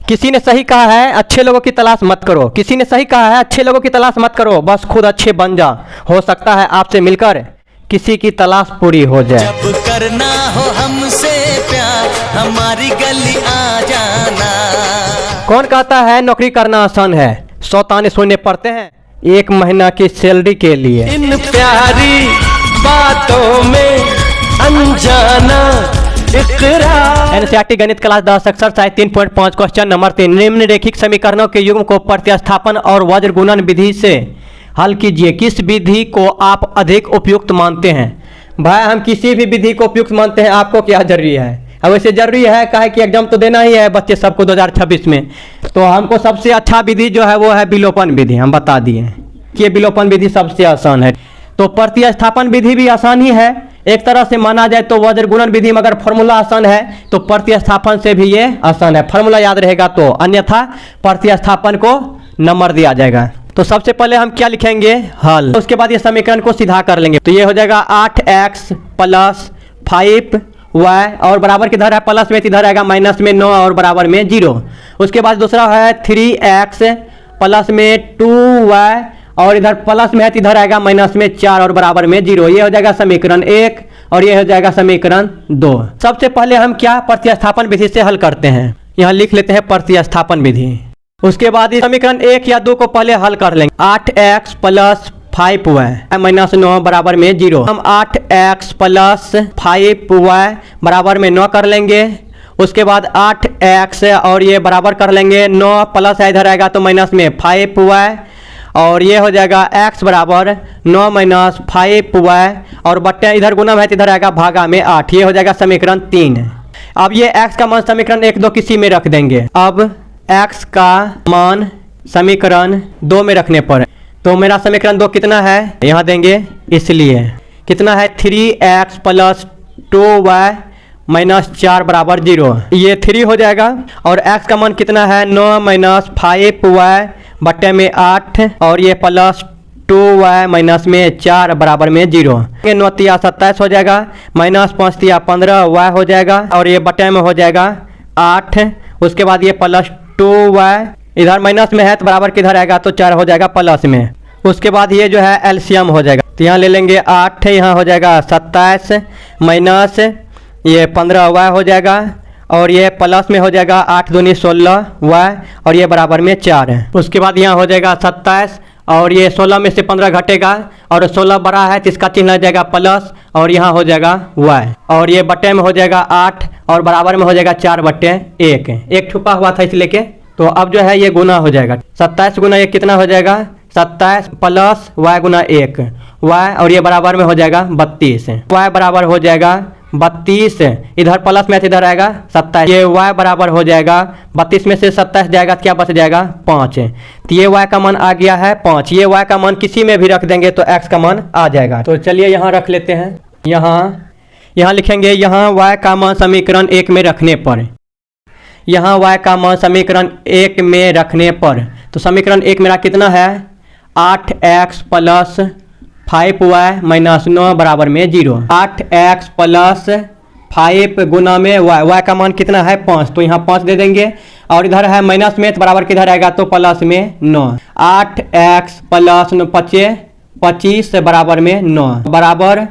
किसी ने सही कहा है अच्छे लोगों की तलाश मत करो। किसी ने सही कहा है अच्छे लोगों की तलाश मत करो, बस खुद अच्छे बन जा। हो सकता है आपसे मिलकर किसी की तलाश पूरी हो जाए। जब करना हो हमसे प्यार हमारी गली आ जाना। कौन कहता है नौकरी करना आसान है, 100 ताने सुनने पड़ते हैं 1 महीना की सैलरी के लिए। इन प्यारी बातों में अनजाना एनसीईआरटी गणित क्लास 10 एक्सरसाइज 3.5 क्वेश्चन नंबर 3, निम्नलिखित समीकरणों के युग्म को प्रतिस्थापन और वज्र गुणन विधि से हल कीजिए। किस विधि को आप अधिक उपयुक्त मानते हैं? भाई हम किसी भी विधि को उपयुक्त मानते हैं, आपको क्या जरूरी है? अब वैसे जरूरी है काहे कि एग्जाम तो देना ही है बच्चे सबको 2026 में, तो हमको सबसे अच्छा विधि जो है वो है विलोपन विधि। हम बता दिए कि ये विलोपन विधि सबसे आसान है। तो प्रतिस्थापन विधि भी आसान ही है एक तरह से माना जाए तो। वज्र गुणन विधि में अगर फॉर्मूला आसान है तो प्रतिस्थापन से भी ये आसान है, फॉर्मूला याद रहेगा तो, अन्यथा प्रतिस्थापन को नंबर दिया जाएगा। तो सबसे पहले हम क्या लिखेंगे? हल। उसके बाद ये समीकरण को सीधा कर लेंगे तो ये हो जाएगा 8x प्लस 5y और बराबर किधर है प्लस में, इधर आएगा माइनस में 9 और बराबर में 0। उसके बाद दूसरा है 3x प्लस में 2y और इधर प्लस में है तो इधर आएगा माइनस में 4 और बराबर में 0। ये हो जाएगा समीकरण 1 और ये हो जाएगा समीकरण 2। सबसे पहले हम क्या प्रतिस्थापन विधि से हल करते हैं, यहाँ लिख लेते हैं प्रतिस्थापन विधि। उसके बाद इस समीकरण 1 या 2 को पहले हल कर लेंगे। 8x प्लस 5y माइनस 9 बराबर में 0। हम 8x प्लस 5y बराबर में 9 कर लेंगे। उसके बाद 8x और ये बराबर कर लेंगे 9 प्लस इधर आएगा तो माइनस में 5y और ये हो जाएगा x बराबर 9 माइनस 5y और बट्टे इधर गुना है तो इधर आएगा भागा में 8। ये हो जाएगा समीकरण 3। अब ये x का मान समीकरण 1 2 किसी में रख देंगे। अब x का मान समीकरण 2 में रखने पर तो मेरा समीकरण 2 कितना है यहाँ देंगे, इसलिए कितना है 3x प्लस 2y माइनस 4 बराबर 0। ये 3 हो जाएगा और x का मान कितना है 9 माइनस 5y बट्टे में 8 और ये प्लस 2y माइनस में 4 बराबर में 0। 9 तिया 27 हो जाएगा, माइनस 5 तिया 15y हो जाएगा और ये बट्टे में हो जाएगा 8। उसके बाद ये प्लस 2y इधर माइनस में है तो बराबर किधर आएगा तो 4 हो जाएगा प्लस में। उसके बाद ये जो है एलसीएम हो जाएगा तो यहाँ ले लेंगे 8, यहाँ हो जाएगा 27 माइनस ये 15y हो जाएगा और ये प्लस में हो जाएगा 8 दूनी 16y और ये बराबर में 4 है। उसके बाद यहाँ हो जाएगा 27 और ये 16 में से 15 घटेगा और 16 बड़ा है तो इसका चिन्ह आ जाएगा प्लस और यहाँ हो जाएगा y और ये बट्टे में हो जाएगा 8 और बराबर में हो जाएगा 4/1। एक छुपा हुआ था इसलिए के तो अब जो है ये गुना हो जाएगा 27 गुना 1 कितना हो जाएगा 27 प्लस y गुना 1 y और ये बराबर में हो जाएगा 32। y बराबर हो जाएगा 32, इधर प्लस में इधर आएगा 27। ये y बराबर हो जाएगा 32 में से 27 जाएगा तो क्या बच जाएगा 5। तो ये y का मान आ गया है 5। ये y का मान किसी में भी रख देंगे तो x का मान आ जाएगा। तो चलिए यहाँ रख लेते हैं, यहाँ लिखेंगे यहाँ y का मान समीकरण 1 में रखने पर, यहाँ y का मान समीकरण 1 में रखने पर तो समीकरण 1 मेरा कितना है 8x प्लस 5y माइनस 9 बराबर में 0। 8x प्लस 5 गुना में y का मान कितना है 5 तो यहाँ 5 दे देंगे और इधर है माइनस में तो बराबर किधर आएगा तो प्लस में 9। 8x प्लस 25 बराबर में 9 बराबर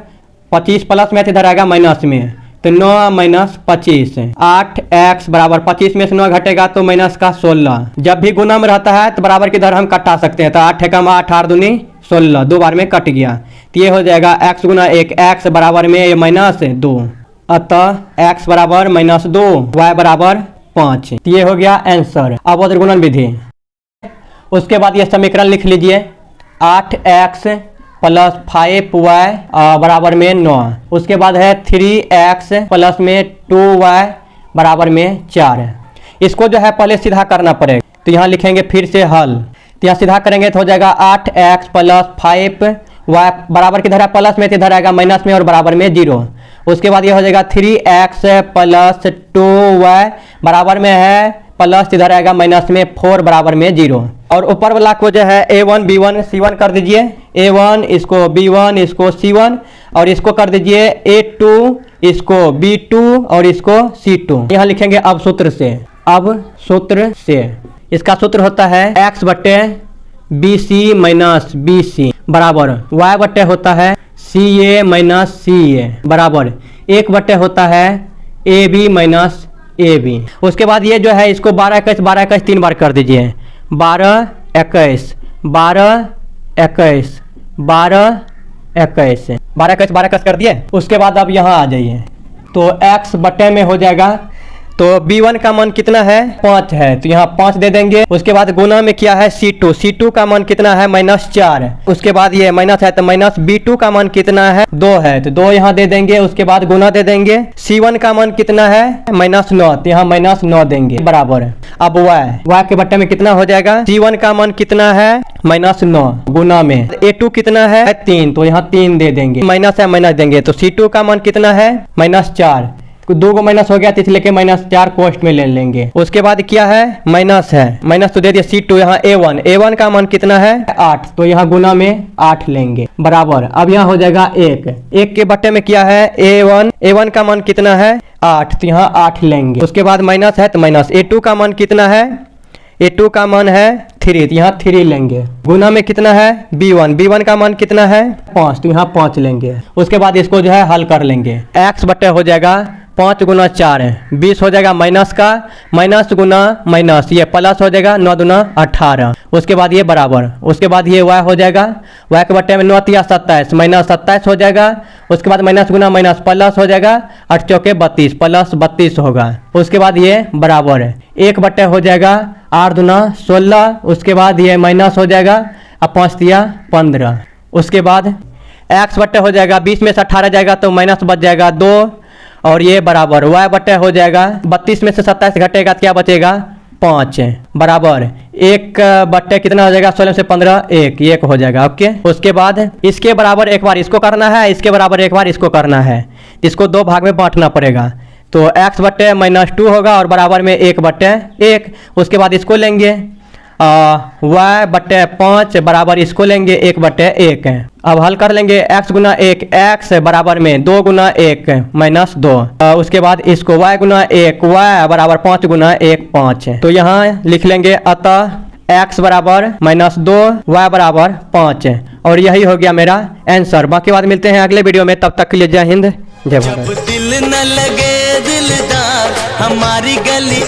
25 प्लस में इधर आएगा माइनस में तो 9 माइनस 25। 8x बराबर 25 में से 9 घटेगा तो माइनस का 16। जब भी गुना में रहता है तो बराबर किधर हम कटा सकते हैं तो 8 एकम 8 8 दूनी 16 2 बार में कट गया तो ये हो जाएगा x गुना 1 x बराबर में माइनस 2 अतः x बराबर माइनस 2 y बराबर 5। तो ये हो गया आंसर। अब वज्र गुणन विधि। उसके बाद ये समीकरण लिख लीजिए 8x प्लस 5y बराबर में 9। उसके बाद है 3x प्लस में 2y बराबर में 4। इसको जो है पहले सीधा करना पड़ेगा तो यहाँ लिखेंगे फिर से हल। तो यहाँ सीधा करेंगे तो हो जाएगा 8x प्लस 5y बराबर किधर है प्लस में तो इधर आएगा माइनस में और बराबर में 0। उसके बाद ये हो जाएगा 3x प्लस 2y बराबर में है प्लस इधर आएगा माइनस में 4 बराबर में 0। और ऊपर वाला को जो है a1 b1 c1 कर दीजिए। a1 इसको b1 इसको c1 और इसको कर दीजिए a2 इसको b2 और इसको c2। यहाँ लिखेंगे अब सूत्र से अब सूत्र से इसका सूत्र होता है x बटे b c minus b c बराबर y बटे होता है सी ए माइनस सी ए बराबर 1 बटे होता है a b minus a b. उसके बाद ये जो है इसको 12 21 3 बार कर दीजिए। 12 21 12 21 12 21 12 21 कर दिए। उसके बाद अब यहाँ आ जाइए तो x बटे में हो जाएगा तो b1 का मान कितना है 5 है तो यहाँ 5 दे देंगे। उसके बाद गुना में क्या है c2 का मान कितना है -4। उसके बाद ये माइनस है तो माइनस b2 का मान कितना है 2 है तो 2 यहाँ दे देंगे। उसके बाद गुना दे देंगे। c1 का मान कितना है -9 तो यहाँ -9 देंगे बराबर। अब y के बट्टे में कितना हो जाएगा c1 का मान कितना है -9 गुना में a2 कितना है 3 तो यहाँ 3 दे देंगे। माइनस है माइनस देंगे तो c2 का मान कितना है -4 2 को माइनस हो गया तो इसलिए -4 कोष्ट में ले लेंगे। उसके बाद क्या है माइनस तो दे दिया c2 यहाँ a1 का मान कितना है 8 तो यहाँ गुना में 8 लेंगे बराबर। अब यहाँ हो जाएगा 1 के बट्टे में क्या है a1 का मान कितना है 8 तो यहाँ 8 लेंगे। उसके बाद माइनस है तो माइनस a2 का मान कितना है a2 का मान है 3 तो यहाँ 3 लेंगे। गुना में कितना है b1 का मान कितना है 5 तो यहाँ 5 लेंगे। उसके बाद इसको जो है हल कर लेंगे। x बटे हो जाएगा 5 गुना 4 20 हो जाएगा माइनस का माइनस गुना माइनस ये प्लस हो जाएगा 9 दूना 18। उसके बाद ये बराबर। उसके बाद ये y हो जाएगा y के बट्टे में 9 तिया 27 -27 हो जाएगा। उसके बाद माइनस गुना माइनस प्लस हो जाएगा 8 चौके 32 प्लस 32 होगा। उसके बाद ये बराबर 1 बट्टे हो जाएगा 8 दूना 16। उसके बाद ये माइनस हो जाएगा अब 5 तिया 15। उसके बाद x बट्टे हो जाएगा 20 में से 18 जाएगा तो माइनस बच जाएगा 2 और ये बराबर y बटे हो जाएगा 32 में से 27 घटेगा क्या बचेगा 5 बराबर 1 बट्टे कितना हो जाएगा 16 से 15 1 हो जाएगा। ओके उसके बाद इसके बराबर एक बार इसको करना है इसके बराबर एक बार इसको करना है। इसको 2 भाग में बांटना पड़ेगा तो x बट्टे -2 होगा और बराबर में 1 बट्टे 1। उसके बाद इसको लेंगे y बट्टे 5 बराबर इसको लेंगे 1 बट्टे 1। अब हल कर लेंगे x गुना 1 x बराबर में 2 गुना 1 -2। उसके बाद इसको y गुना 1 y बराबर 5 गुना 1 5। तो यहाँ लिख लेंगे अतः x बराबर -2 y बराबर 5 और यही हो गया मेरा आंसर। बाकी बात मिलते हैं अगले वीडियो में, तब तक के लिए जय हिंद जय भारत। जब दिल न लगे दिलदार हमारी गली